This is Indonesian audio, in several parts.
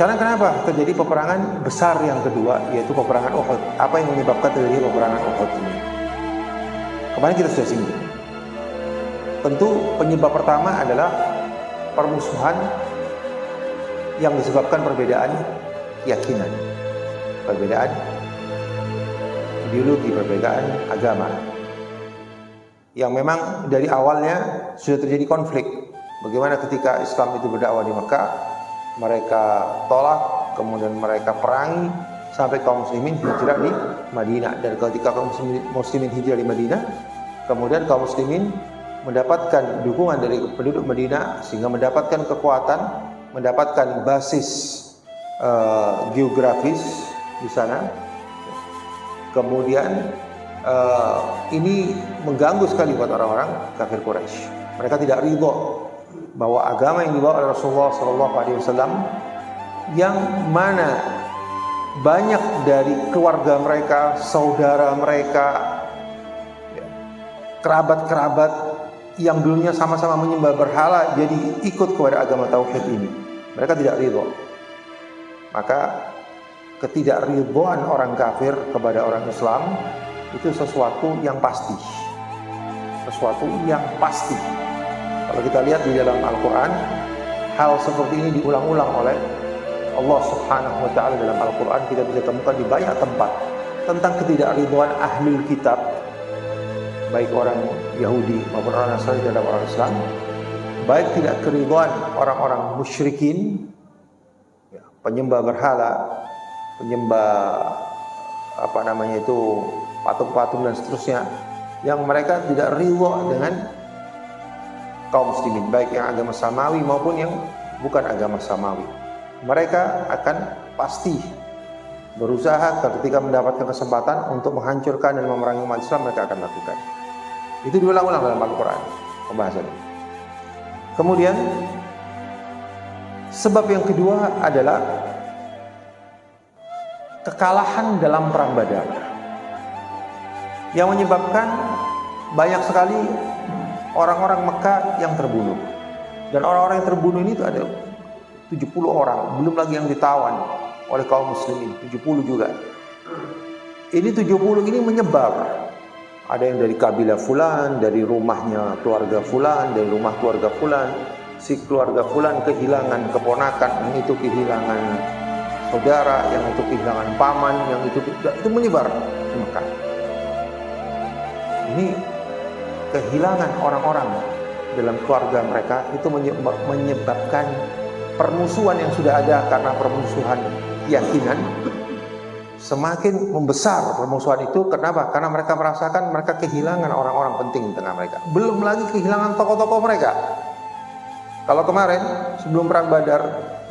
Sekarang kenapa terjadi peperangan besar yang kedua, yaitu peperangan Uhud? Apa yang menyebabkan terjadi peperangan Uhud ini? Kemarin kita sudah singgung. Tentu penyebab pertama adalah permusuhan yang disebabkan perbedaan keyakinan, perbedaan ideologi, perbedaan agama, yang memang dari awalnya sudah terjadi konflik. Bagaimana ketika Islam itu berdakwah di Mekah, mereka tolak, kemudian mereka perangi sampai kaum muslimin hijrah di Madinah. Dan ketika kaum muslimin hijrah di Madinah, kemudian kaum muslimin mendapatkan dukungan dari penduduk Madinah sehingga mendapatkan kekuatan, mendapatkan basis geografis di sana. Kemudian ini mengganggu sekali buat orang-orang kafir Quraisy. Mereka tidak ridho bahwa agama yang dibawa oleh Rasulullah SAW, yang mana banyak dari keluarga mereka, saudara mereka, kerabat-kerabat yang dulunya sama-sama menyembah berhala jadi ikut kepada agama tauhid ini. Mereka tidak ridho. Maka ketidakridhoan orang kafir kepada orang Islam itu sesuatu yang pasti. Sesuatu yang pasti. Kalau kita lihat di dalam Al-Quran, hal seperti ini diulang-ulang oleh Allah Subhanahu wa Ta'ala dalam Al-Quran. Kita bisa temukan di banyak tempat tentang ketidakridhoan ahlul kitab, baik orang Yahudi maupun orang Nasrani terhadap orang Islam, baik tidak keridhoan orang-orang musyrikin, penyembah berhala, penyembah patung-patung dan seterusnya, yang mereka tidak ridho dengan kaum muslimin, baik yang agama samawi maupun yang bukan agama samawi. Mereka akan pasti berusaha ketika mendapatkan kesempatan untuk menghancurkan dan memerangi umat Islam, mereka akan lakukan. Itu diulang-ulang dalam Al-Quran pembahasannya. Kemudian sebab yang kedua adalah kekalahan dalam perang Badar, yang menyebabkan banyak sekali orang-orang Mekah yang terbunuh. Dan orang-orang yang terbunuh ini itu ada 70 orang, belum lagi yang ditawan oleh kaum muslimin, 70 juga. Ini 70 ini menyebar. Ada yang dari kabilah fulan, dari rumahnya keluarga fulan, dari rumah keluarga fulan. Si keluarga fulan kehilangan keponakan, yang itu kehilangan saudara, yang itu kehilangan paman, yang itu menyebar di Mekah. Ini kehilangan orang-orang dalam keluarga mereka, itu menyebabkan permusuhan yang sudah ada karena permusuhan keyakinan semakin membesar. Permusuhan itu kenapa? Karena mereka merasakan mereka kehilangan orang-orang penting di tengah mereka, belum lagi kehilangan tokoh-tokoh mereka. Kalau kemarin sebelum perang Badar,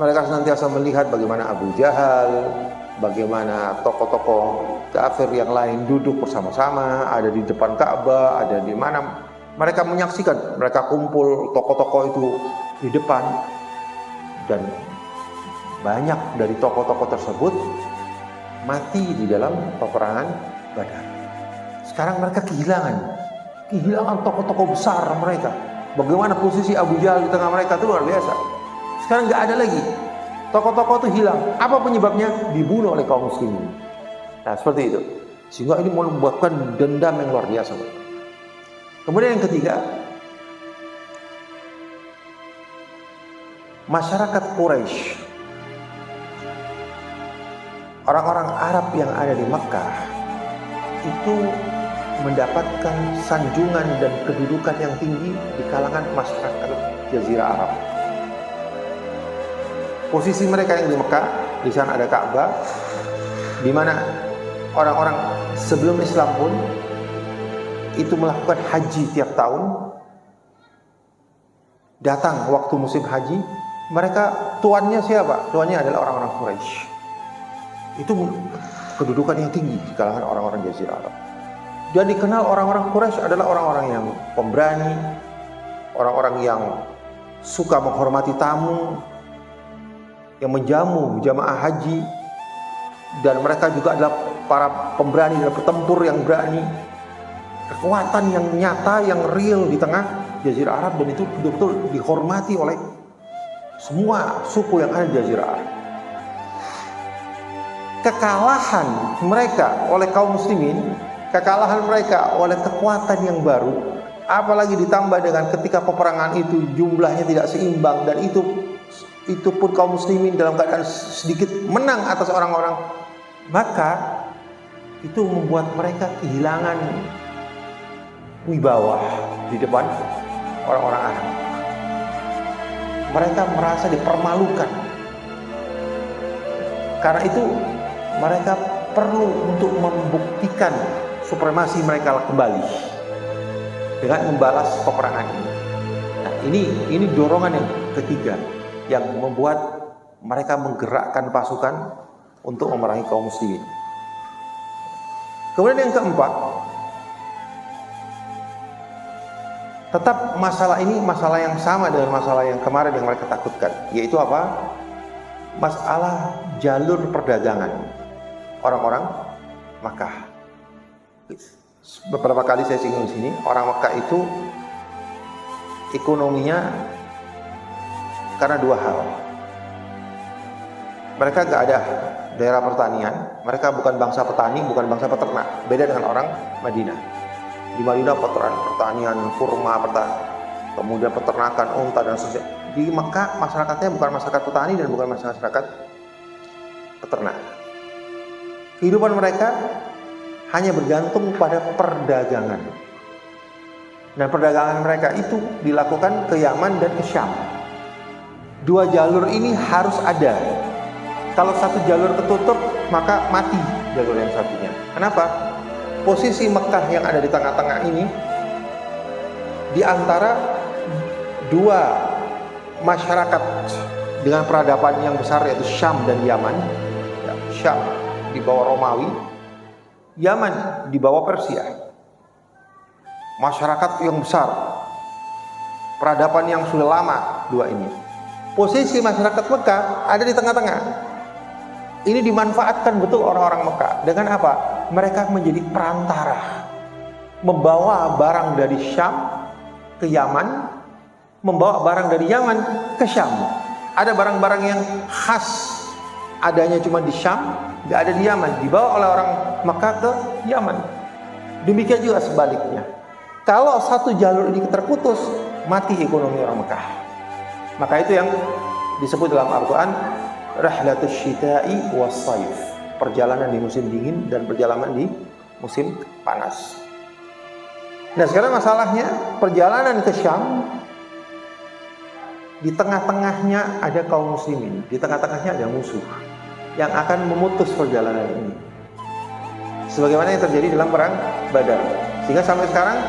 mereka senantiasa melihat bagaimana Abu Jahal, bagaimana tokoh-tokoh kafir yang lain duduk bersama-sama, ada di depan Ka'bah, ada di mana. Mereka menyaksikan, mereka kumpul tokoh-tokoh itu di depan. Dan banyak dari tokoh-tokoh tersebut mati di dalam peperangan Badar. Sekarang mereka kehilangan tokoh-tokoh besar mereka. Bagaimana posisi Abu Jahal di tengah mereka itu luar biasa. Sekarang nggak ada lagi. Tokoh-tokoh itu hilang. Apa penyebabnya? Dibunuh oleh kaum muslimin. Nah, seperti itu. Sehingga ini menyebabkan dendam yang luar biasa. Kemudian yang ketiga, masyarakat Quraisy, orang-orang Arab yang ada di Makkah itu mendapatkan sanjungan dan kedudukan yang tinggi di kalangan masyarakat Jazirah Arab. Posisi mereka yang di Mekah, di sana ada Ka'bah, di mana orang-orang sebelum Islam pun itu melakukan haji tiap tahun. Datang waktu musim haji, mereka tuannya siapa? Tuannya adalah orang-orang Quraisy. Itu kedudukan yang tinggi di kalangan orang-orang Jazirah Arab. Dan dikenal orang-orang Quraisy adalah orang-orang yang pemberani, orang-orang yang suka menghormati tamu, yang menjamu jamaah haji, dan mereka juga adalah para pemberani dan petempur yang berani. Kekuatan yang nyata, yang real di tengah Jazirah Arab, dan itu betul-betul dihormati oleh semua suku yang ada di Jazirah Arab. kekalahan mereka oleh kaum muslimin, kekalahan mereka oleh kekuatan yang baru, apalagi ditambah dengan ketika peperangan itu jumlahnya tidak seimbang, dan itu pun kaum muslimin dalam keadaan sedikit menang atas orang-orang, maka itu membuat mereka kehilangan wibawa di depan orang-orang Arab. Mereka merasa dipermalukan. Karena itu mereka perlu untuk membuktikan supremasi mereka kembali dengan membalas peperangan ini. Nah, ini dorongan yang ketiga yang membuat mereka menggerakkan pasukan untuk memerangi kaum muslimin. Kemudian yang keempat, tetap masalah ini masalah yang sama dengan masalah yang kemarin yang mereka takutkan, yaitu apa? Masalah jalur perdagangan orang-orang Makkah. Beberapa kali saya singgung di sini, orang Makkah itu ekonominya karena dua hal. Mereka gak ada daerah pertanian, mereka bukan bangsa petani, bukan bangsa peternak. Beda dengan orang Madinah. Di Madinah pertanian, kurma, kemudian peternakan, unta dan sebagainya. Di Mekah masyarakatnya bukan masyarakat petani dan bukan masyarakat peternak. Kehidupan mereka hanya bergantung pada perdagangan. Dan perdagangan mereka itu dilakukan ke Yaman dan ke Syam. Dua jalur ini harus ada. Kalau satu jalur ketutup, maka mati jalur yang satunya. Kenapa? Posisi Mekah yang ada di tengah-tengah ini, di antara dua masyarakat dengan peradaban yang besar, yaitu Syam dan Yaman. Syam di bawah Romawi, Yaman di bawah Persia. Masyarakat yang besar, peradaban yang sudah lama, dua ini. Posisi masyarakat Mekah ada di tengah-tengah. Ini dimanfaatkan betul orang-orang Mekah. Dengan apa? Mereka menjadi perantara, membawa barang dari Syam ke Yaman, membawa barang dari Yaman ke Syam. Ada barang-barang yang khas adanya cuma di Syam, gak ada di Yaman, dibawa oleh orang Mekah ke Yaman. Demikian juga sebaliknya. Kalau satu jalur ini terputus, mati ekonomi orang Mekah. Maka itu yang disebut dalam Al-Quran Rahlatus Syita'i was Saif, perjalanan di musim dingin dan perjalanan di musim panas. Nah, sekarang masalahnya perjalanan ke Syam, di tengah-tengahnya ada kaum muslimin, di tengah-tengahnya ada musuh yang akan memutus perjalanan ini. Sebagaimana yang terjadi dalam perang Badar. Sehingga sampai sekarang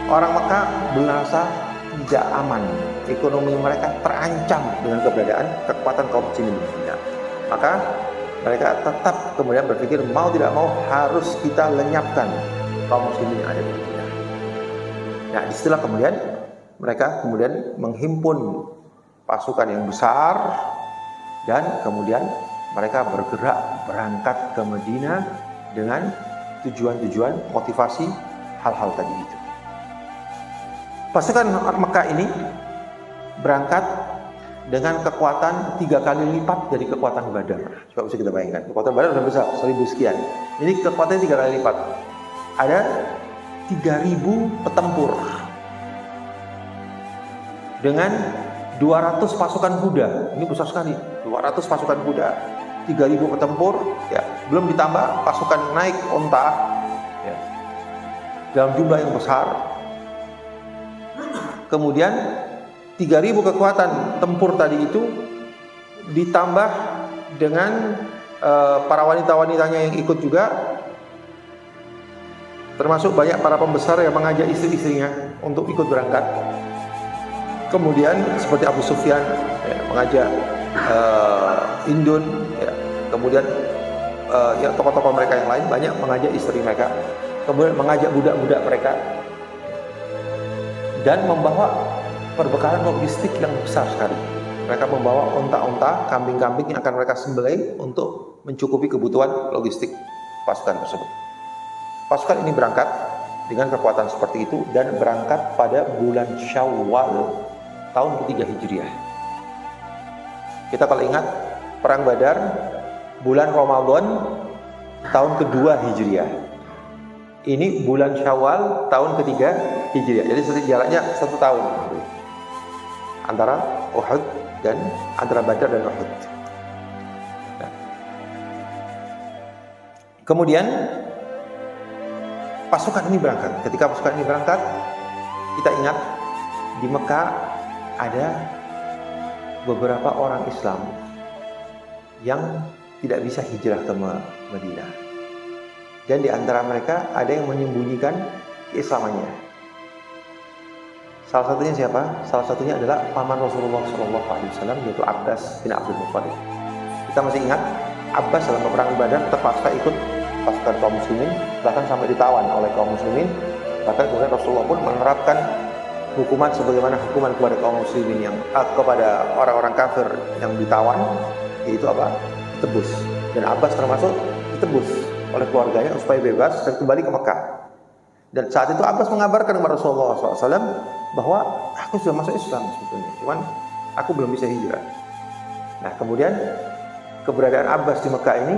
orang Mekah merasa tidak aman. Ekonomi mereka terancam dengan keberadaan kekuatan kaum muslimin. Maka mereka tetap kemudian berpikir mau tidak mau harus kita lenyapkan kaum muslimin yang ada di Madinah. Nah, disitulah kemudian mereka menghimpun pasukan yang besar dan kemudian mereka bergerak berangkat ke Madinah dengan tujuan-tujuan motivasi hal-hal tadi itu. Pasukan Mekah ini berangkat dengan kekuatan 3 kali lipat dari kekuatan Badar. Coba bisa kita bayangkan, kekuatan Badar sudah besar, 1000 sekian. Ini kekuatannya 3 kali lipat. Ada 3000 petempur dengan 200 pasukan kuda. Ini besar sekali, 200 pasukan kuda, 3000 petempur, ya, belum ditambah pasukan naik onta, ya, dalam jumlah yang besar. Kemudian 3000 kekuatan tempur tadi itu ditambah dengan para wanita-wanitanya yang ikut juga, termasuk banyak para pembesar yang mengajak istri-istrinya untuk ikut berangkat. Kemudian seperti Abu Sufyan ya, mengajak Indun, ya, kemudian ya, tokoh-tokoh mereka yang lain banyak mengajak istri mereka, kemudian mengajak budak-budak mereka, dan membawa perbekalan logistik yang besar sekali. Mereka membawa onta-onta, kambing-kambing yang akan mereka sembelih untuk mencukupi kebutuhan logistik pasukan tersebut. Pasukan ini berangkat dengan kekuatan seperti itu dan berangkat pada bulan Syawal tahun ketiga Hijriah. Kita kalau ingat perang Badar, bulan Ramadan tahun kedua Hijriah. Ini bulan Syawal tahun ketiga Hijriah. Jadi jaraknya 1 tahun antara Uhud dan antara Badar dan Uhud. Nah. Kemudian pasukan ini berangkat. Ketika pasukan ini berangkat, kita ingat di Mekah ada beberapa orang Islam yang tidak bisa hijrah ke Madinah. Dan di antara mereka ada yang menyembunyikan keislamannya. Salah satunya siapa? Salah satunya adalah paman Rasulullah SAW, yaitu Abbas bin Abdul Muttalib. Kita masih ingat Abbas dalam peperangan Badar terpaksa ikut pasukan kaum muslimin, bahkan sampai ditawan oleh kaum muslimin. Bahkan kemudian Rasulullah pun menerapkan hukuman sebagaimana hukuman kepada kaum muslimin yang kepada orang-orang kafir yang ditawan, yaitu apa? Ditebus. Dan Abbas termasuk ditebus oleh keluarganya supaya bebas dan kembali ke Mekah. Dan saat itu Abbas mengabarkan kepada Rasulullah SAW bahwa aku sudah masuk Islam sebetulnya, cuman aku belum bisa hijrah. Nah, kemudian keberadaan Abbas di Mekah ini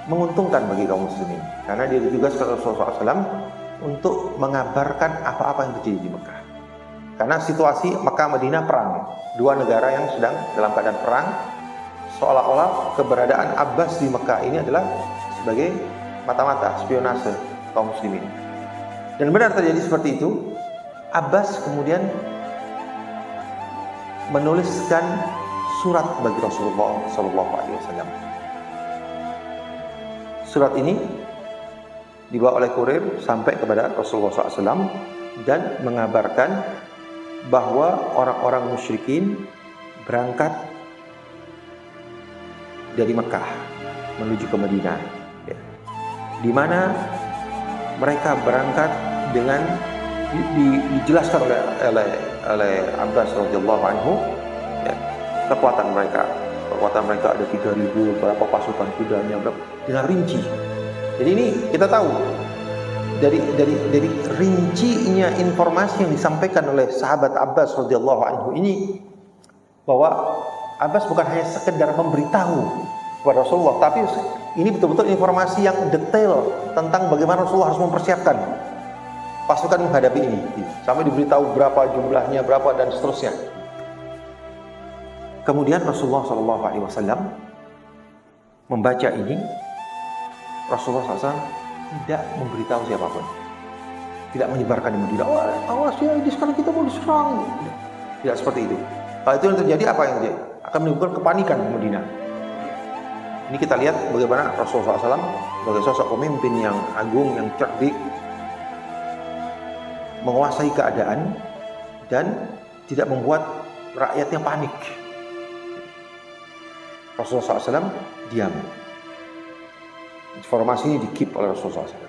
menguntungkan bagi kaum muslimin, karena dia ditugaskan oleh Rasulullah SAW untuk mengabarkan apa-apa yang terjadi di Mekah. Karena situasi Mekah Madinah perang, dua negara yang sedang dalam keadaan perang. Seolah-olah keberadaan Abbas di Mekah ini adalah sebagai mata-mata spionase kaum muslimin. Dan benar terjadi seperti itu. Abbas kemudian menuliskan surat bagi Rasulullah SAW. Surat ini dibawa oleh kurir sampai kepada Rasulullah SAW dan mengabarkan bahwa orang-orang musyrikin berangkat dari Mekah menuju ke Madinah, ya. Di mana mereka berangkat dengan dijelaskan oleh Abbas radhiyallahu anhu, ya, kekuatan mereka. Kekuatan mereka ada 3.000, berapa pasukan kudanya, berapa, dengan rinci. Jadi ini kita tahu dari rincinya informasi yang disampaikan oleh sahabat Abbas radhiyallahu anhu ini, bahwa Abbas bukan hanya sekedar memberitahu kepada Rasulullah, tapi ini betul-betul informasi yang detail tentang bagaimana Rasulullah harus mempersiapkan pasukan menghadapi ini. Sampai diberitahu berapa jumlahnya, berapa, dan seterusnya. Kemudian Rasulullah SAW membaca ini. Rasulullah SAW tidak memberitahu siapapun, tidak menyebarkan di Madinah. Awas ya, ini sekarang kita mau diserang. Tidak seperti itu. Kalau itu yang terjadi, apa yang terjadi? Akan menimbulkan kepanikan di Madinah. Ini kita lihat bagaimana Rasulullah SAW sebagai sosok pemimpin yang agung, yang cerdik, menguasai keadaan dan tidak membuat rakyatnya panik. Rasulullah SAW diam. Informasi ini di-keep oleh Rasulullah SAW.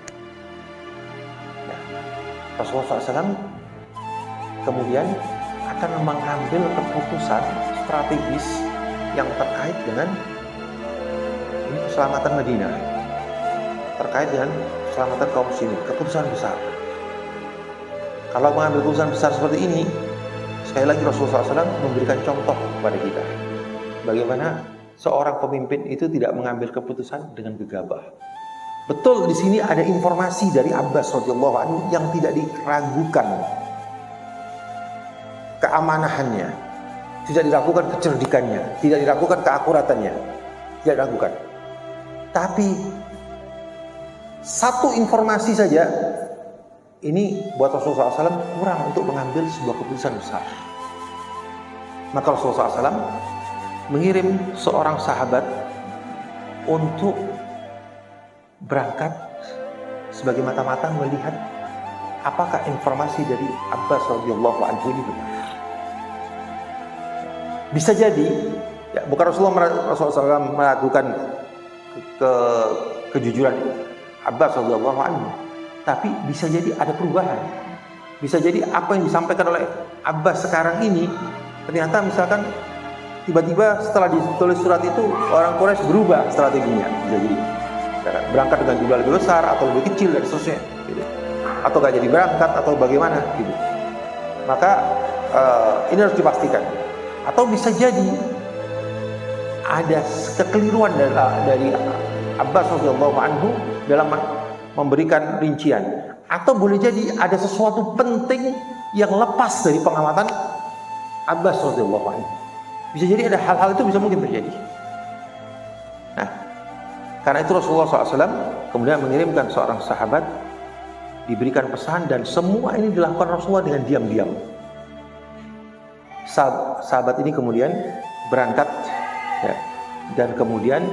Nah, Rasulullah SAW kemudian akan mengambil keputusan strategis yang terkait dengan keselamatan Madinah, terkait dengan keselamatan kaum muslimin, keputusan besar. Kalau mengambil keputusan besar seperti ini, sekali lagi Rasulullah SAW memberikan contoh kepada kita bagaimana seorang pemimpin itu tidak mengambil keputusan dengan gegabah. Betul, di sini ada informasi dari Abbas radhiyallahu anhu yang tidak diragukan keamanahannya, tidak diragukan kecerdikannya, tidak diragukan keakuratannya, tidak diragukan. Tapi satu informasi saja ini buat Rasulullah SAW kurang untuk mengambil sebuah keputusan besar. Maka Rasulullah SAW mengirim seorang sahabat untuk berangkat sebagai mata-mata melihat apakah informasi dari Abbas radhiyallahu anhu ini benar. Bisa jadi, ya, bukan Rasulullah SAW meragukan kejujuran Abbas radhiyallahu anhu, tapi bisa jadi ada perubahan. Bisa jadi apa yang disampaikan oleh Abbas sekarang ini ternyata misalkan tiba-tiba setelah ditulis surat itu orang Quraisy berubah strateginya. Bisa jadi berangkat dengan jumlah lebih besar atau lebih kecil dan seterusnya, gitu. Atau gak jadi berangkat atau bagaimana, gitu. Maka ini harus dipastikan. Atau bisa jadi ada kekeliruan dari Abbas radhiyallahu anhu dalam memberikan rincian, atau boleh jadi ada sesuatu penting yang lepas dari pengamatan Abbas radhiyallahu anhu. Bisa jadi ada hal-hal itu bisa mungkin terjadi. Nah, karena itu Rasulullah SAW kemudian mengirimkan seorang sahabat, diberikan pesan, dan semua ini dilakukan Rasulullah dengan diam-diam. Sahabat ini kemudian berangkat ya, dan kemudian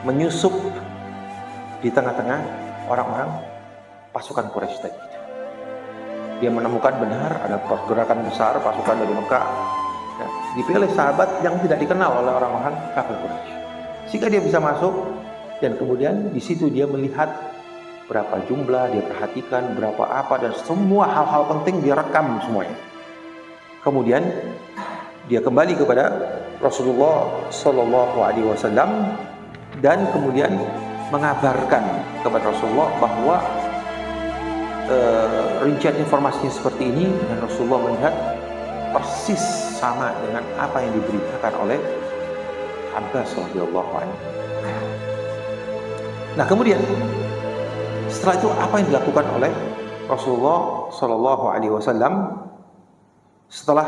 menyusup di tengah-tengah orang-orang pasukan Quraisy tadi. Dia menemukan benar ada pergerakan besar pasukan dari Mekah. Ya, dipilih sahabat yang tidak dikenal oleh orang-orang kafir Quraisy, sehingga dia bisa masuk, dan kemudian di situ dia melihat berapa jumlah, dia perhatikan berapa apa, dan semua hal-hal penting dia rekam semuanya. Kemudian dia kembali kepada Rasulullah Shallallahu Alaihi Wasallam dan kemudian mengabarkan kepada Rasulullah bahwa rincian informasinya seperti ini, dan Rasulullah melihat persis sama dengan apa yang diberitakan oleh Abbas radhiyallahu anhu. Nah, kemudian setelah itu apa yang dilakukan oleh Rasulullah Shallallahu Alaihi Wasallam setelah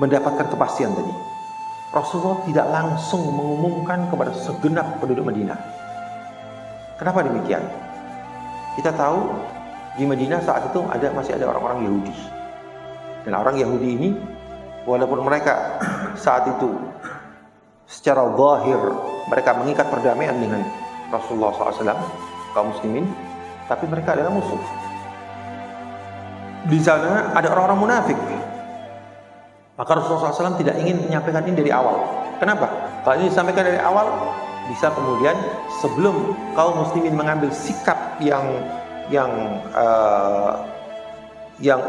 mendapatkan kepastian tadi? Rasulullah tidak langsung mengumumkan kepada segenap penduduk Madinah. Kenapa demikian? Kita tahu di Madinah saat itu masih ada orang-orang Yahudi. Dan orang Yahudi ini, walaupun mereka saat itu secara zahir mereka mengikat perdamaian dengan Rasulullah SAW, kaum muslimin, tapi mereka adalah musuh. Di sana ada orang-orang munafik. Maka Rasulullah SAW tidak ingin menyampaikan ini dari awal. Kenapa? Kalau ini disampaikan dari awal, bisa kemudian sebelum kaum muslimin mengambil sikap yang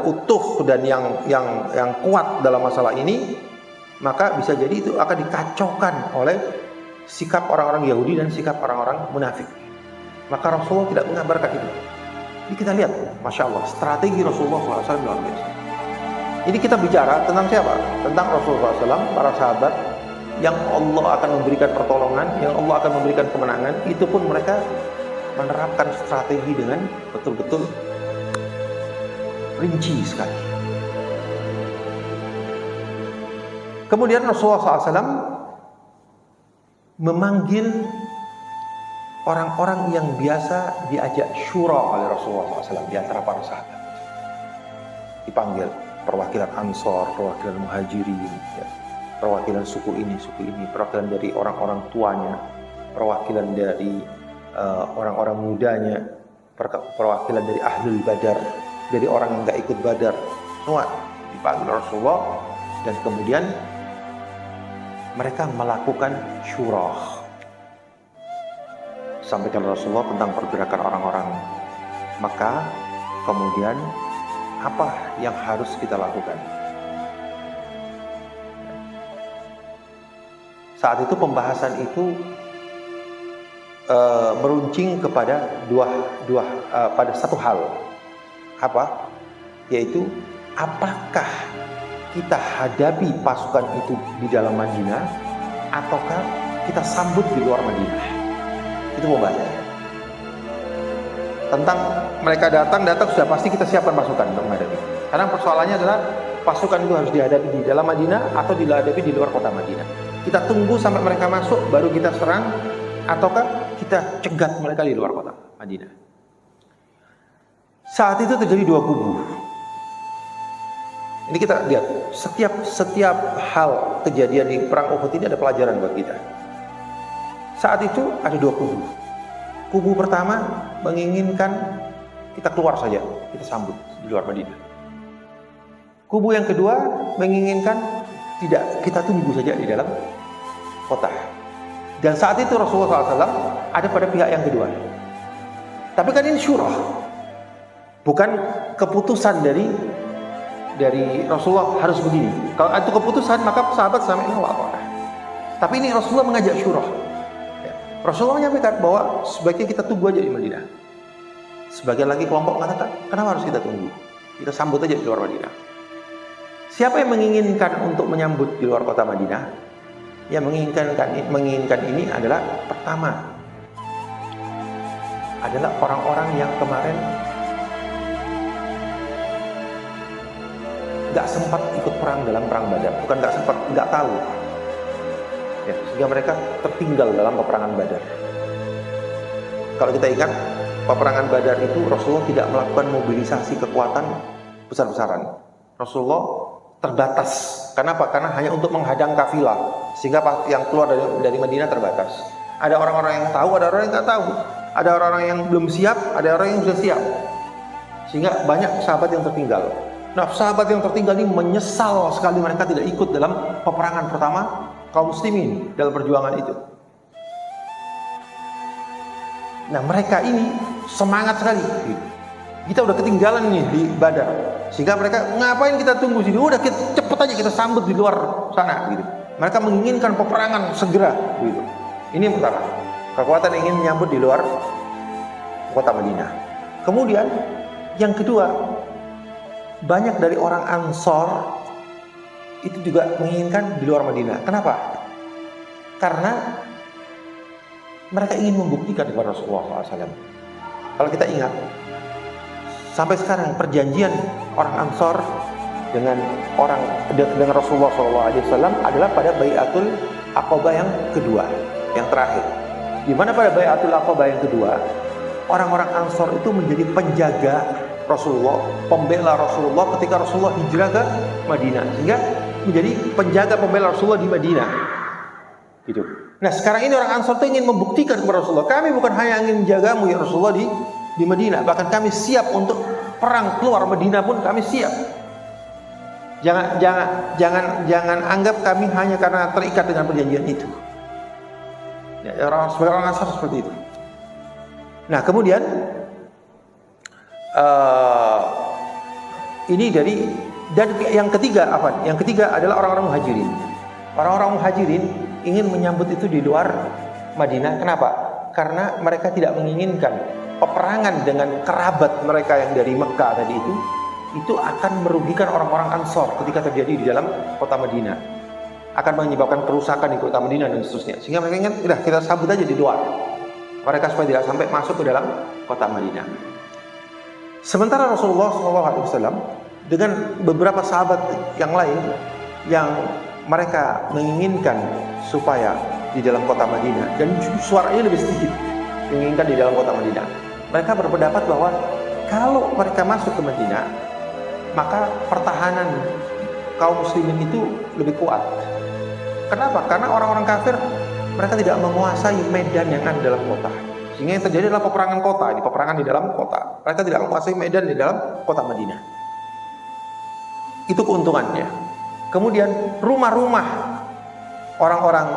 utuh dan yang kuat dalam masalah ini, maka bisa jadi itu akan dikacaukan oleh sikap orang-orang Yahudi dan sikap orang-orang munafik. Maka Rasulullah tidak mengabarkan itu. Ini kita lihat, Masya Allah, strategi Rasulullah SAW luar biasa. Ini kita bicara tentang siapa? Tentang Rasulullah SAW, para sahabat yang Allah akan memberikan pertolongan, yang Allah akan memberikan kemenangan. Itu pun mereka menerapkan strategi dengan betul-betul rinci sekali. Kemudian Rasulullah SAW memanggil orang-orang yang biasa diajak syura oleh Rasulullah SAW di antara para sahabat. Dipanggil perwakilan Ansor, perwakilan Muhajirin, ya, perwakilan suku ini, perwakilan dari orang-orang tuanya, perwakilan dari orang-orang mudanya, perwakilan dari Ahlul Badar, dari orang yang nggak ikut Badar, semua dipanggil Rasulullah, dan kemudian mereka melakukan syura. Sampaikan Rasulullah tentang pergerakan orang-orang Mekah, kemudian apa yang harus kita lakukan. Saat itu pembahasan itu meruncing kepada pada satu hal. Apa? Yaitu apakah kita hadapi pasukan itu di dalam Madinah ataukah kita sambut di luar Madinah? Itu pembahasannya. Tentang mereka datang sudah pasti kita siapkan pasukan untuk menghadapi. Karena persoalannya adalah pasukan itu harus dihadapi di dalam Madinah atau dihadapi di luar kota Madinah. Kita tunggu sampai mereka masuk baru kita serang, ataukah kita cegat mereka di luar kota Madinah. Saat itu terjadi dua kubu. Ini kita lihat, setiap hal kejadian di perang Uhud ini ada pelajaran buat kita. Saat itu ada dua kubu. Kubu pertama menginginkan kita keluar saja, kita sambut di luar Madinah. Kubu yang kedua menginginkan tidak, kita tunggu saja di dalam kota. Dan saat itu Rasulullah SAW ada pada pihak yang kedua. Tapi kan ini syura, bukan keputusan dari Rasulullah harus begini. Kalau itu keputusan maka sahabat sampai nolak. Tapi ini Rasulullah mengajak syura. Rasulullah menyampaikan bahwa sebaiknya kita tunggu aja di Madinah. Sebagian lagi kelompok mengatakan, kenapa harus kita tunggu? Kita sambut aja di luar Madinah. Siapa yang menginginkan untuk menyambut di luar kota Madinah? yang menginginkan ini adalah pertama adalah orang-orang yang kemarin nggak sempat ikut perang dalam perang Badar, bukan nggak sempat, nggak tahu, ya, sehingga mereka tertinggal dalam peperangan Badar. Kalau kita ingat, peperangan Badar itu Rasulullah tidak melakukan mobilisasi kekuatan besar-besaran. Rasulullah terbatas. Kenapa? Karena hanya untuk menghadang kafilah, sehingga yang keluar dari Madinah terbatas. Ada orang-orang yang tahu, ada orang yang nggak tahu. Ada orang-orang yang belum siap, ada orang yang sudah siap. Sehingga banyak sahabat yang tertinggal. Nah, sahabat yang tertinggal ini menyesal sekali mereka tidak ikut dalam peperangan pertama kaum muslimin dalam perjuangan itu. Nah, mereka ini semangat sekali. Kita udah ketinggalan nih di Badar, sehingga mereka ngapain kita tunggu sini? Udah cepet aja kita sambut di luar sana, gitu. Mereka menginginkan peperangan segera, gitu. Ini yang pertama, kekuatan ingin menyambut di luar kota Madinah. Kemudian yang kedua, banyak dari orang Ansor itu juga menginginkan di luar Madinah. Kenapa? Karena mereka ingin membuktikan kepada Rasulullah SAW. Kalau kita ingat, sampai sekarang perjanjian orang Ansor dengan Rasulullah SAW adalah pada Bai'atul Aqabah yang kedua, yang terakhir. Di mana pada Bai'atul Aqabah yang kedua, orang-orang Ansor itu menjadi penjaga Rasulullah, pembela Rasulullah ketika Rasulullah hijrah ke Madinah, sehingga menjadi penjaga pembela Rasulullah di Madinah. Gitu. Nah, sekarang ini orang Ansor itu ingin membuktikan kepada Rasulullah, kami bukan hanya ingin menjagamu ya Rasulullah di Madinah, bahkan kami siap untuk perang keluar Madinah pun kami siap. Jangan anggap kami hanya karena terikat dengan perjanjian itu. Ya, sebagai orang Ansor seperti itu. Nah, kemudian ini dan yang ketiga apa? Yang ketiga adalah orang-orang muhajirin. Orang-orang muhajirin ingin menyambut itu di luar Madinah. Kenapa? Karena mereka tidak menginginkan peperangan dengan kerabat mereka yang dari Mekah tadi itu akan merugikan orang-orang Ansor ketika terjadi di dalam kota Madinah, akan menyebabkan kerusakan di kota Madinah dan seterusnya. Sehingga mereka ingin, udah kita sambut aja di luar, mereka supaya tidak sampai masuk ke dalam kota Madinah. Sementara Rasulullah SAW dengan beberapa sahabat yang lain yang mereka menginginkan supaya di dalam kota Madinah, dan suaranya lebih sedikit menginginkan di dalam kota Madinah, mereka berpendapat bahwa kalau mereka masuk ke Madinah, maka pertahanan kaum muslimin itu lebih kuat. Kenapa? Karena orang-orang kafir mereka tidak menguasai medan yang ada dalam kota, sehingga yang terjadi adalah peperangan kota, ini peperangan di dalam kota. Mereka tidak menguasai medan di dalam kota Madinah. Itu keuntungannya. Kemudian rumah-rumah orang-orang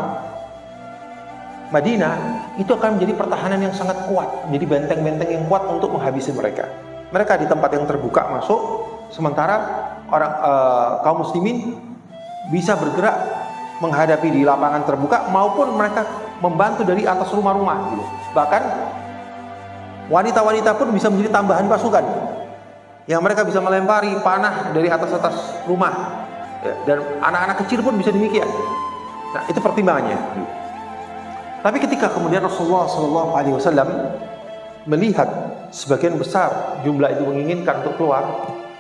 Madinah itu akan menjadi pertahanan yang sangat kuat, menjadi benteng-benteng yang kuat untuk menghabisi mereka. Mereka di tempat yang terbuka masuk, sementara kaum muslimin bisa bergerak menghadapi di lapangan terbuka, maupun mereka membantu dari atas rumah-rumah gitu. Bahkan wanita-wanita pun bisa menjadi tambahan pasukan yang mereka bisa melempari panah dari atas rumah, ya, dan anak-anak kecil pun bisa demikian. Nah, itu pertimbangannya. Tapi ketika kemudian Rasulullah SAW melihat sebagian besar jumlah itu menginginkan untuk keluar,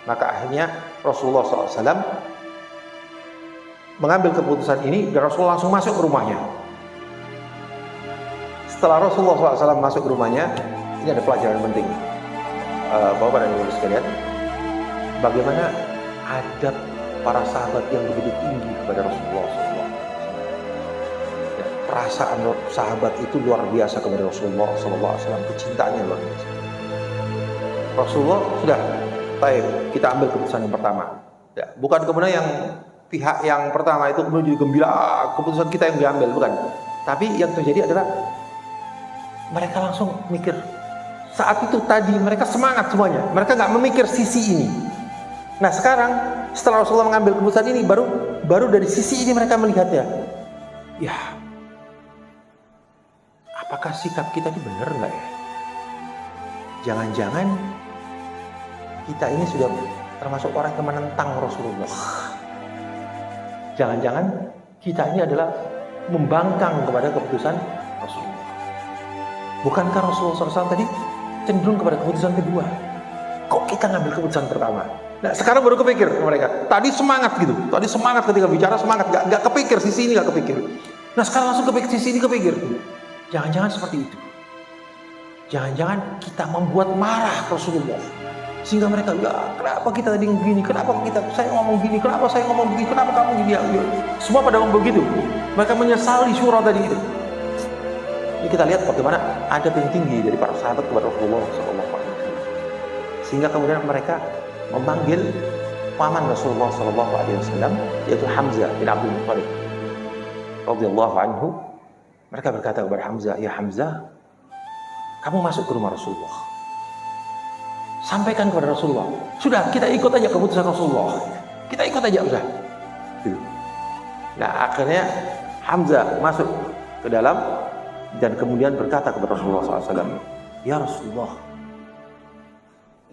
maka akhirnya Rasulullah SAW mengambil keputusan ini, dan Rasulullah langsung masuk ke rumahnya. Setelah Rasulullah SAW masuk ke rumahnya, ini ada pelajaran penting, Bapak dan Ibu sekalian, bagaimana adab para sahabat yang begitu tinggi kepada Rasulullah SAW. Perasaan sahabat itu luar biasa kepada Rasulullah SAW, kecintaannya luar biasa. Rasulullah sudah, baik, kita ambil keputusan yang pertama. Ya, bukan kemudian yang pihak yang pertama itu kemudian jadi gembira, keputusan kita yang diambil, bukan. Tapi yang terjadi adalah mereka langsung mikir. Saat itu tadi mereka semangat semuanya, mereka nggak memikir sisi ini. Nah, sekarang setelah Rasulullah mengambil keputusan ini, baru dari sisi ini mereka melihatnya. Ya, apakah sikap kita ini benar nggak ya? Jangan-jangan kita ini sudah termasuk orang yang menentang Rasulullah. Jangan-jangan kita ini adalah membangkang kepada keputusan Rasulullah. Bukankah Rasulullah SAW tadi cenderung kepada keputusan kedua? Kok kita ngambil keputusan pertama? Nah sekarang baru kepikir mereka. Tadi semangat gitu. Tadi semangat ketika bicara, semangat. Gak kepikir, sisi ini gak kepikir. Nah sekarang langsung kepikir, sisi ini kepikir. Jangan-jangan seperti itu. Jangan-jangan kita membuat marah Rasulullah. Sehingga mereka, kenapa kita tadi begini? Kenapa saya ngomong gini? Kenapa saya ngomong begini? Kenapa kamu gini? Ya. Semua pada ngomong begitu. Mereka menyesali syura tadi itu. Ini kita lihat bagaimana adab yang tinggi dari para sahabat kepada Rasulullah SAW. Sehingga kemudian mereka memanggil paman Rasulullah SAW, yaitu Hamzah bin Abdul Muttalib radhiyallahu anhu. Mereka berkata kepada Hamzah, ya Hamzah, kamu masuk ke rumah Rasulullah, sampaikan kepada Rasulullah, sudah kita ikut aja keputusan Rasulullah, kita ikut aja udah. Nah akhirnya Hamzah masuk ke dalam dan kemudian berkata kepada Rasulullah SAW, ya Rasulullah,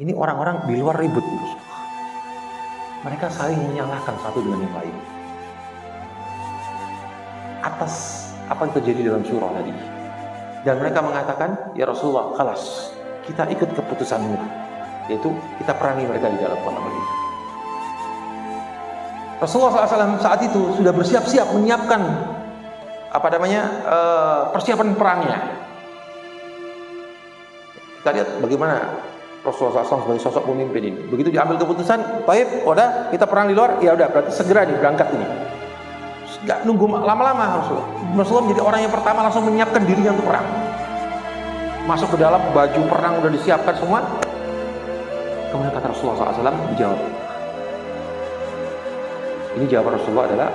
ini orang-orang di luar ribut, mereka saling menyalahkan satu dengan yang lain atas apa yang terjadi dalam surah tadi. Dan mereka mengatakan, ya Rasulullah, kalas, kita ikut keputusanmu, yaitu kita perangi mereka di dalam kota Madinah. Rasulullah SAW saat itu sudah bersiap-siap menyiapkan persiapan perangnya. Kita lihat bagaimana Rasulullah SAW sebagai sosok pemimpin ini. Begitu diambil keputusan, baik, udah kita perang di luar, ya udah berarti segera nih berangkat ini. Gak nunggu lama-lama Rasulullah menjadi orang yang pertama langsung menyiapkan dirinya untuk perang. Masuk ke dalam, baju perang udah disiapkan semua. Kemudian kata Rasulullah SAW dijawab. Ini jawaban Rasulullah adalah,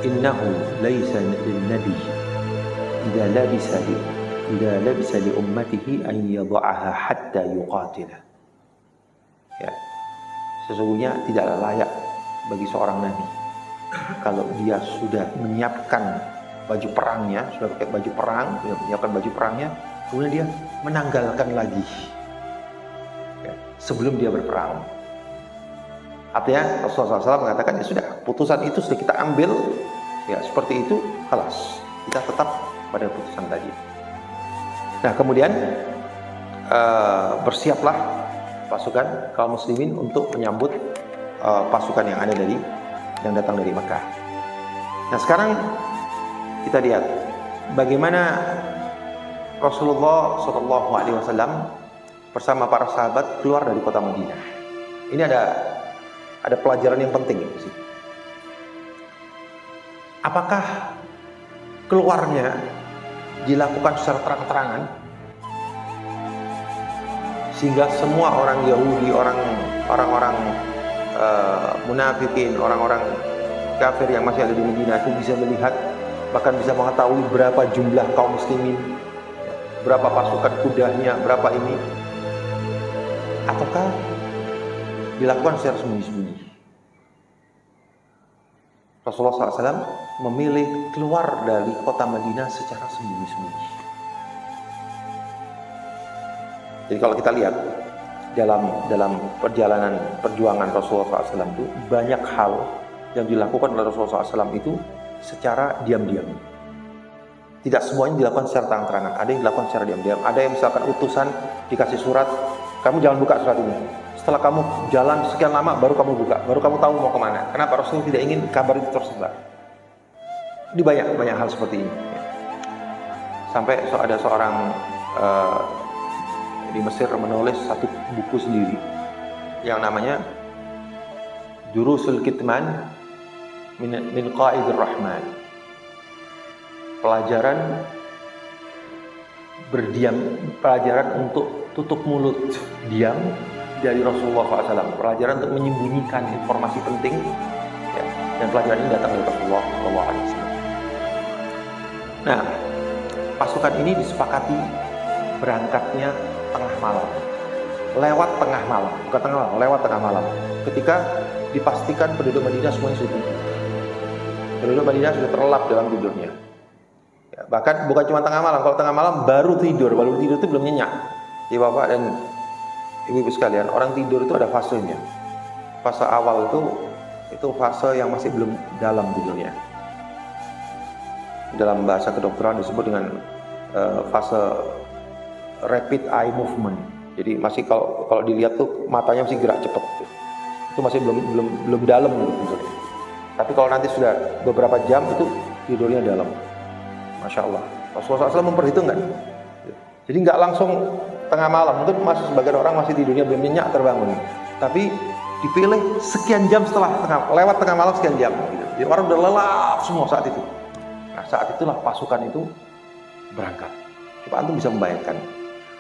innahu laisa lin-nabi idza labisa li ummatihi an yadha'aha hatta yuqatila. Ya. Sesungguhnya tidaklah layak bagi seorang nabi kalau dia sudah menyiapkan baju perangnya, sudah pakai baju perang, sudah menyiapkan baju perangnya, kemudian dia menanggalkan lagi ya, sebelum dia berperang. Artinya Rasulullah SAW mengatakan, ya sudah, putusan itu sudah kita ambil, ya seperti itu, halas, kita tetap pada putusan tadi. Nah kemudian bersiaplah pasukan kaum muslimin untuk menyambut pasukan yang datang dari Mekah. Nah sekarang kita lihat bagaimana Rasulullah SAW bersama para sahabat keluar dari kota Madinah. Ini ada pelajaran yang penting di sini. Apakah keluarnya dilakukan secara terang-terangan sehingga semua orang Yahudi, orang-orang munafikin, orang-orang kafir yang masih ada di Madinah itu bisa melihat, bahkan bisa mengetahui berapa jumlah kaum muslimin, berapa pasukan kudanya, berapa ini, ataukah dilakukan secara sembunyi-sembunyi? Rasulullah SAW memilih keluar dari kota Madinah secara sembunyi-sembunyi. Jadi kalau kita lihat dalam perjalanan perjuangan Rasulullah SAW itu banyak hal yang dilakukan oleh Rasulullah SAW itu secara diam-diam. Tidak semuanya dilakukan secara terang-terangan. Ada yang dilakukan secara diam-diam. Ada yang misalkan utusan dikasih surat, kamu jangan buka surat ini. Setelah kamu jalan sekian lama baru kamu buka, baru kamu tahu mau kemana. Kenapa Rasulullah tidak ingin kabar itu tersebar? Di banyak hal seperti ini. Sampai ada seorang di Mesir menulis satu buku sendiri yang namanya Durusul Kitman min Qaidir Rahman. Pelajaran berdiam, pelajaran untuk tutup mulut diam dari Rasulullah SAW, pelajaran untuk menyembunyikan informasi penting ya, dan pelajaran ini datang dari Rasulullah SAW. Nah, pasukan ini disepakati berangkatnya tengah malam, lewat tengah malam, bukan tengah malam, lewat tengah malam. Ketika dipastikan penduduk Madinah semuanya sudah tidur, penduduk Madinah sudah terlelap dalam tidurnya. Ya, bahkan bukan cuma tengah malam, kalau tengah malam baru tidur itu belum nyenyak. Jadi bapak dan ibu-ibu sekalian, orang tidur itu ada fasenya. Fase awal itu fase yang masih belum dalam tidurnya. dalam bahasa kedokteran disebut dengan fase rapid eye movement. Jadi masih kalau dilihat tuh matanya masih gerak cepat. Itu masih belum dalam gitu. Tapi kalau nanti sudah beberapa jam itu tidurnya dalam. Masya Allah. Rasulullah SAW memperhitungkan. Jadi nggak langsung tengah malam. Mungkin masih sebagian orang masih tidurnya belum nyenyak terbangun. Tapi dipilih sekian jam setelah lewat tengah malam sekian jam. Gitu. Jadi orang udah lelap semua saat itu. Nah saat itulah pasukan itu berangkat. Coba antum bisa membayangkan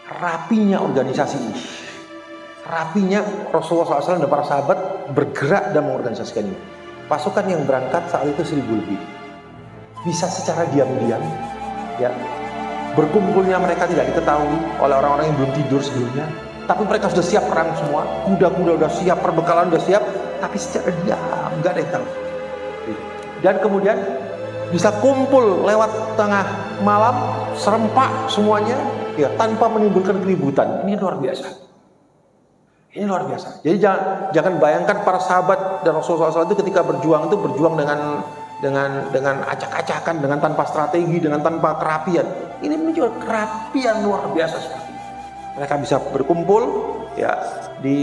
rapinya organisasi ini. Rapinya Rasulullah SAW dan para sahabat bergerak dan mengorganisasikan ini. Pasukan yang berangkat saat itu 1000 lebih. Bisa secara diam-diam, ya, berkumpulnya mereka tidak diketahui oleh orang-orang yang belum tidur sebelumnya. Tapi mereka sudah siap perang semua, kuda-kuda sudah siap, perbekalan sudah siap, tapi secara diam, nggak ada yang tahu. Dan kemudian bisa kumpul lewat tengah malam, serempak semuanya, ya, tanpa menimbulkan keributan. Ini luar biasa. Ini luar biasa. Jadi jangan bayangkan para sahabat dan Rasulullah SAW itu ketika berjuang itu berjuang dengan acak-acakan, dengan tanpa strategi, dengan tanpa kerapian. Ini menunjukkan kerapian luar biasa seperti ini. Mereka bisa berkumpul, ya, di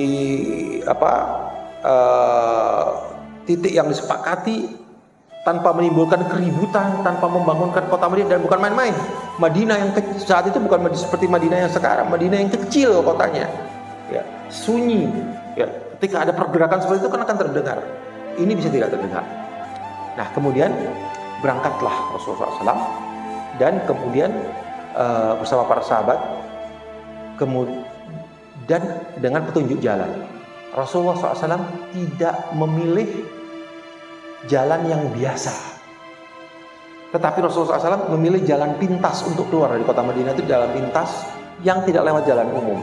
titik yang disepakati tanpa menimbulkan keributan, tanpa membangunkan kota Madinah, dan bukan main-main. Madinah yang saat itu bukan seperti Madinah yang sekarang, Madinah yang kecil kotanya. Ya, sunyi. Ya, ketika ada pergerakan seperti itu kan akan terdengar. Ini bisa tidak terdengar. Nah, kemudian berangkatlah Rasulullah SAW dan kemudian bersama para sahabat, dan dengan petunjuk jalan. Rasulullah SAW tidak memilih jalan yang biasa, tetapi Rasulullah SAW memilih jalan pintas untuk keluar dari kota Madinah. Itu jalan pintas yang tidak lewat jalan umum.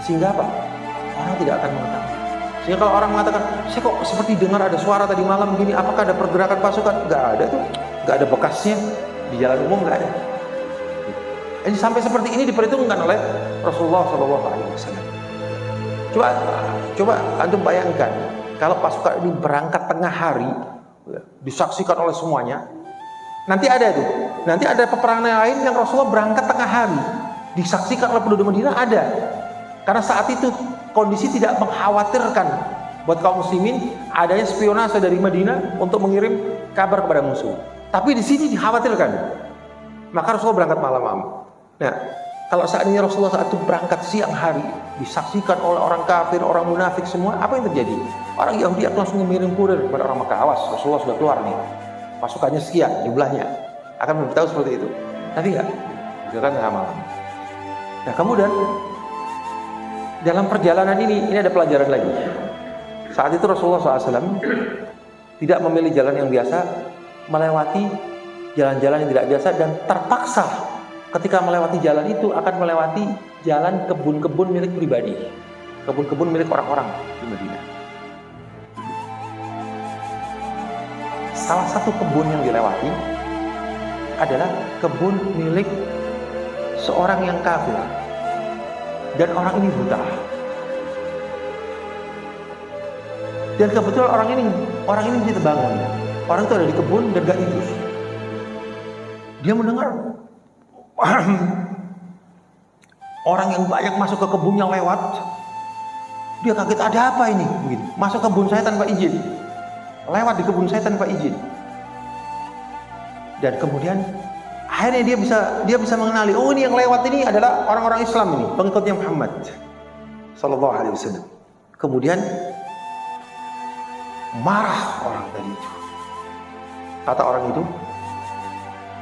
Sehingga apa? Orang tidak akan mengetahui. Sehingga kalau orang mengatakan, saya kok seperti dengar ada suara tadi malam begini, apakah ada pergerakan pasukan? Nggak ada tuh, nggak ada bekasnya di jalan umum, nggak ada. Jadi sampai seperti ini diperhitungkan oleh Rasulullah SAW. Coba antum bayangkan, kalau pasukan ini berangkat tengah hari, disaksikan oleh semuanya. Nanti ada peperangan lain yang Rasulullah berangkat tengah hari, disaksikan oleh penduduk Madinah, ada. Karena saat itu kondisi tidak mengkhawatirkan buat kaum muslimin adanya spionase dari Madinah untuk mengirim kabar kepada musuh. Tapi di sini dikhawatirkan. Maka Rasulullah berangkat malam-malam. Nah, kalau saat ini Rasulullah saat itu berangkat siang hari, disaksikan oleh orang kafir, orang munafik semua, apa yang terjadi? Orang Yahudi akan langsung mengirim kurir kepada orang Makkah, awas, Rasulullah sudah keluar nih. Pasukannya sekian jumlahnya. Akan memberitahu seperti itu. Tapi enggak. Itu kan tengah malam. Nah, kemudian dalam perjalanan ini ada pelajaran lagi. Saat itu Rasulullah SAW tidak memilih jalan yang biasa, melewati jalan-jalan yang tidak biasa, dan terpaksa ketika melewati jalan itu akan melewati jalan kebun-kebun milik pribadi, kebun-kebun milik orang-orang di Madinah. Salah satu kebun yang dilewati adalah kebun milik seorang yang kafir. Dan orang ini buta. Dan kebetulan orang ini bisa terbangun. Orang itu ada di kebun dan gak tidur. Dia mendengar orang yang banyak masuk ke kebun yang lewat. Dia kaget, ada apa ini? Begitu. Masuk ke kebun saya tanpa izin. Lewat di kebun saya tanpa izin. Dan kemudian akhirnya dia bisa mengenali, oh ini yang lewat ini adalah orang-orang Islam ini, pengikutnya Muhammad sallallahu alaihi wasallam. Kemudian marah orang tadi itu. Kata orang itu,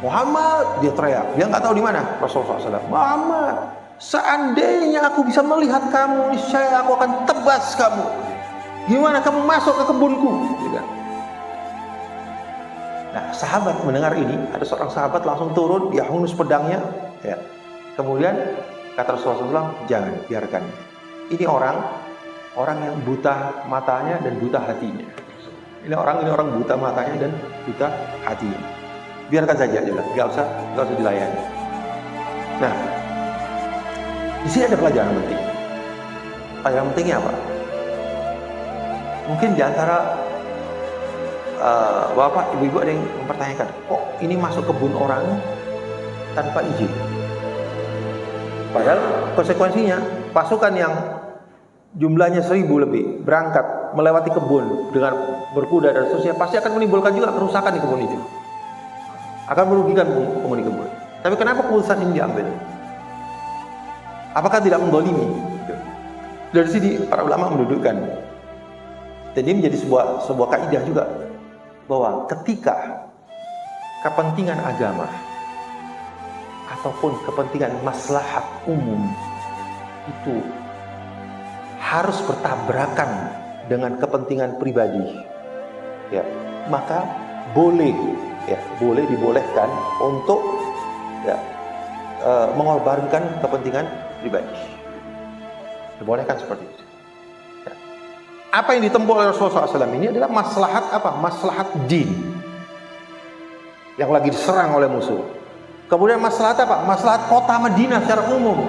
Muhammad, dia teriak. Dia nggak tahu di mana Rasulullah SAW. Muhammad, seandainya aku bisa melihat kamu, niscaya aku akan tebas kamu. Gimana kamu masuk ke kebunku? Nah, sahabat mendengar ini, ada seorang sahabat langsung turun, dia hunus pedangnya, ya. Kemudian kata Rasulullah SAW, jangan, biarkan. Ini orang yang buta matanya dan buta hatinya. Ini orang buta matanya dan buta hatinya. Biarkan saja, nggak usah dilayani. Nah, di sini ada pelajaran penting. Pelajaran pentingnya apa? Mungkin di antara bapak, ibu-ibu ada yang mempertanyakan, kok ini masuk kebun orang tanpa izin? Padahal konsekuensinya pasukan yang jumlahnya 1000 lebih berangkat melewati kebun dengan berkuda dan seterusnya pasti akan menimbulkan juga kerusakan di kebun itu, akan merugikan penghuni kebun. Tapi kenapa keputusan ini diambil? Apakah tidak mendolimi? Dari sini para ulama mendudukkan, dan ini menjadi sebuah kaidah juga, bahwa ketika kepentingan agama ataupun kepentingan maslahat umum itu harus bertabrakan dengan kepentingan pribadi, ya, maka boleh dibolehkan untuk mengorbankan kepentingan pribadi. Dibolehkan seperti itu. Ya. Apa yang ditempuh oleh Rasulullah SAW ini adalah maslahat apa? Maslahat din yang lagi diserang oleh musuh. Kemudian maslahat apa? Maslahat kota Madinah secara umum.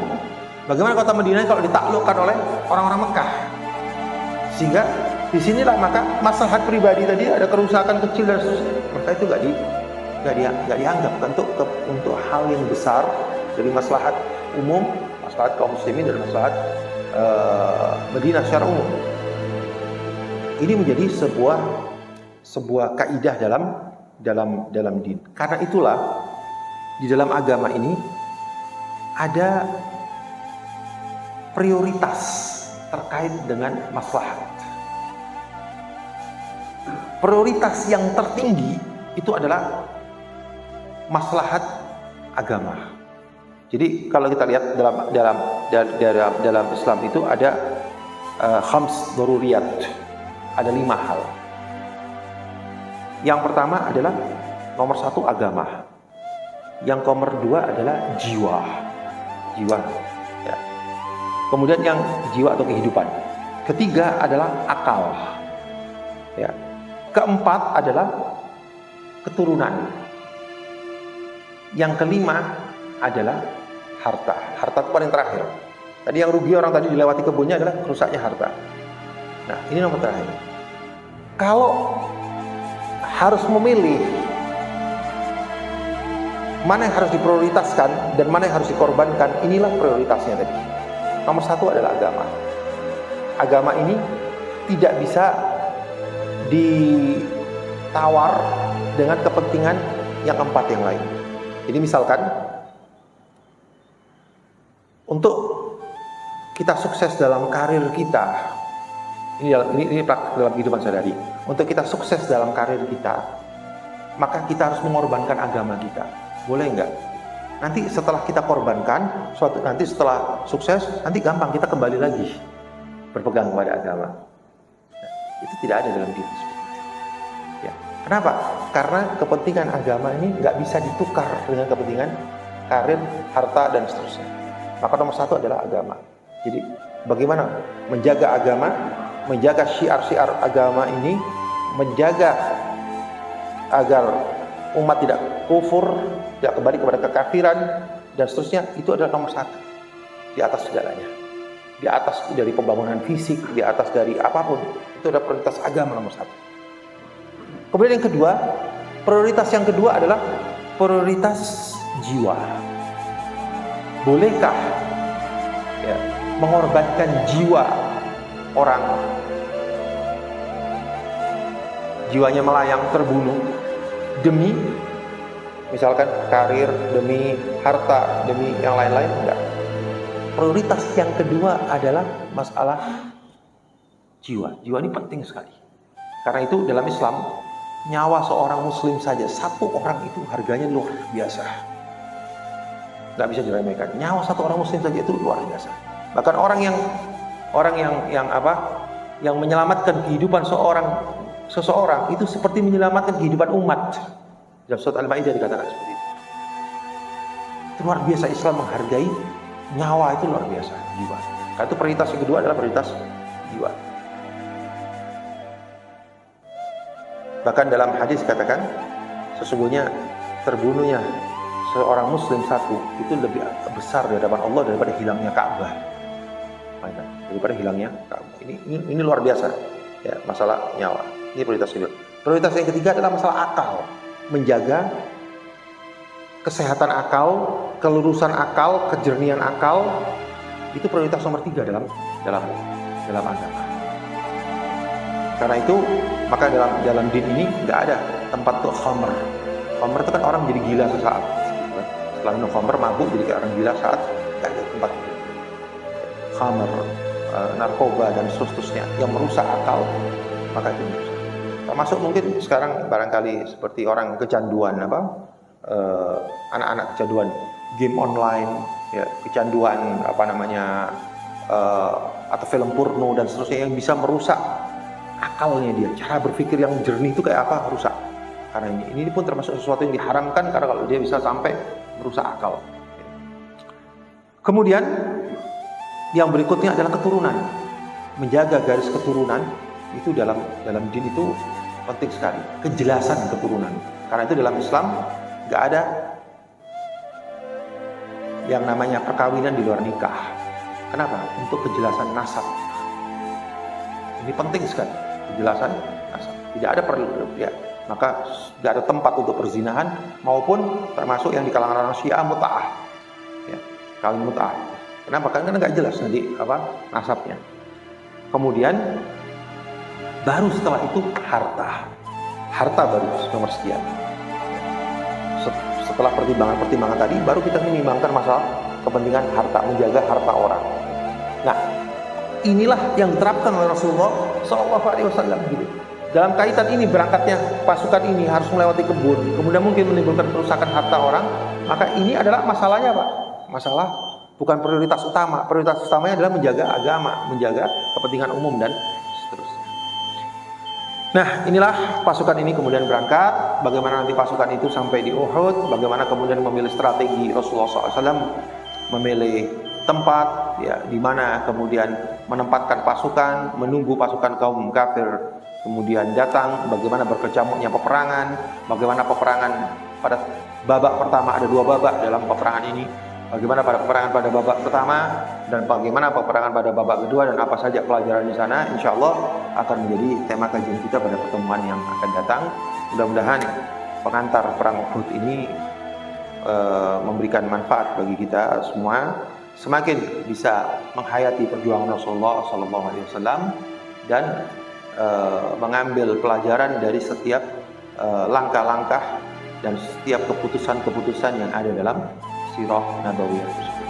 Bagaimana kota Madinah kalau ditaklukkan oleh orang-orang Mekah? Sehingga disinilah maka maslahat pribadi tadi ada kerusakan kecil dan seterusnya, maka itu nggak dianggap untuk hal yang besar dari maslahat umum, maslahat kaum muslimin dan maslahat Madinah secara umum. Ini menjadi sebuah kaidah dalam din. Karena itulah di dalam agama ini ada prioritas terkait dengan maslahat. Prioritas yang tertinggi itu adalah maslahat agama. Jadi kalau kita lihat dalam Islam itu ada khams daruriyat, ada 5 hal. Yang pertama adalah nomor 1 agama. Yang nomor 2 adalah jiwa. Ya. Kemudian yang jiwa atau kehidupan. Ketiga adalah akal. Ya. Keempat adalah keturunan. Yang kelima adalah harta. Harta itu paling terakhir. Tadi yang rugi orang tadi dilewati kebunnya adalah rusaknya harta. Nah, ini nomor terakhir. Kalau harus memilih mana yang harus diprioritaskan dan mana yang harus dikorbankan, inilah prioritasnya tadi. Nomor 1 adalah agama. Agama ini tidak bisa ditawar dengan kepentingan yang 4 yang lain. Jadi misalkan untuk kita sukses dalam karir kita, ini dalam kehidupan sehari-hari. Untuk kita sukses dalam karir kita, maka kita harus mengorbankan agama kita. Boleh enggak? Nanti setelah kita korbankan, nanti setelah sukses, nanti gampang kita kembali lagi berpegang kepada agama. Nah, itu tidak ada dalam diri seperti itu. Ya. Kenapa? Karena kepentingan agama ini nggak bisa ditukar dengan kepentingan karir, harta, dan seterusnya. Maka nomor 1 adalah agama. Jadi bagaimana menjaga agama, menjaga syiar-syiar agama ini, menjaga agar umat tidak kufur, tidak kembali kepada kekafiran dan seterusnya, itu adalah nomor 1 di atas segalanya. Di atas dari pembangunan fisik, di atas dari apapun, itu adalah prioritas agama nomor 1. Kemudian yang kedua, prioritas yang kedua adalah prioritas jiwa. Bolehkah mengorbankan jiwa orang, jiwanya melayang terbunuh demi misalkan karir, demi harta, demi yang lain-lain? Enggak. Prioritas yang kedua adalah masalah jiwa. Jiwa ini penting sekali. Karena itu dalam Islam, nyawa seorang muslim saja, 1 orang itu harganya luar biasa. Nggak bisa diremehkan. Nyawa 1 orang muslim saja itu luar biasa. Bahkan orang yang menyelamatkan kehidupan seseorang itu seperti menyelamatkan kehidupan umat. Dalam surat Al-Maidah dikatakan seperti itu. Itu luar biasa, Islam menghargai nyawa, itu luar biasa, jiwa. Karena itu prioritas yang kedua adalah prioritas jiwa. Bahkan dalam hadis katakan, sesungguhnya terbunuhnya seorang muslim 1 itu lebih besar di hadapan Allah daripada hilangnya Ka'bah. Daripada hilangnya Ka'bah. Ini luar biasa ya, masalah nyawa. Ini prioritas kedua. Prioritas yang ketiga adalah masalah akal, menjaga kesehatan akal, kelurusan akal, kejernihan akal. Itu prioritas nomor 3 dalam agama. Karena itu maka dalam din ini nggak ada tempat untuk khamr. Khamr itu kan orang jadi gila sesaat. Setelah minum khamr mabuk jadi kayak orang gila saat nggak ada tempat khamr, narkoba dan seterusnya yang merusak akal, maka itu merusak. Termasuk mungkin sekarang barangkali seperti orang kecanduan anak-anak kecanduan game online, ya, kecanduan atau film porno dan seterusnya yang bisa merusak akalnya dia, cara berpikir yang jernih itu kayak apa, rusak. Karena ini pun termasuk sesuatu yang diharamkan karena kalau dia bisa sampai merusak akal. Kemudian yang berikutnya adalah keturunan. Menjaga garis keturunan itu dalam din itu penting sekali. Kejelasan keturunan. Karena itu dalam Islam nggak ada yang namanya perkawinan di luar nikah. Kenapa? Untuk kejelasan nasab. Ini penting sekali. Kejelasan nasab. Tidak ada maka tidak ada tempat untuk perzinahan maupun termasuk yang di kalangan orang Syiah mut'ah. Ya, kawin mut'ah. Kenapa? Karena nggak jelas nanti nasabnya. Kemudian baru setelah itu harta baru nomor sekian. Setelah pertimbangan tadi, baru kita menimbangkan masalah kepentingan harta, menjaga harta orang. Nah, inilah yang diterapkan oleh Rasulullah SAW. Gitu. Dalam kaitan ini berangkatnya pasukan ini harus melewati kebun, kemudian mungkin menimbulkan kerusakan harta orang, maka ini adalah masalahnya, Pak. Masalah bukan prioritas utama. Prioritas utamanya adalah menjaga agama, menjaga kepentingan umum dan seterusnya. Nah, inilah pasukan ini kemudian berangkat. Bagaimana nanti pasukan itu sampai di Uhud, bagaimana kemudian memilih strategi Rasulullah SAW, memilih tempat ya di mana kemudian menempatkan pasukan, menunggu pasukan kaum kafir kemudian datang, bagaimana berkecamuknya peperangan, bagaimana peperangan pada babak pertama, ada 2 babak dalam peperangan ini, bagaimana pada peperangan pada babak pertama dan bagaimana peperangan pada babak kedua dan apa saja pelajaran di sana, insya Allah akan menjadi tema kajian kita pada pertemuan yang akan datang. Mudah-mudahan pengantar perang Uhud ini memberikan manfaat bagi kita semua, semakin bisa menghayati perjuangan Rasulullah SAW dan mengambil pelajaran dari setiap langkah-langkah dan setiap keputusan-keputusan yang ada dalam sirah nabawiyah.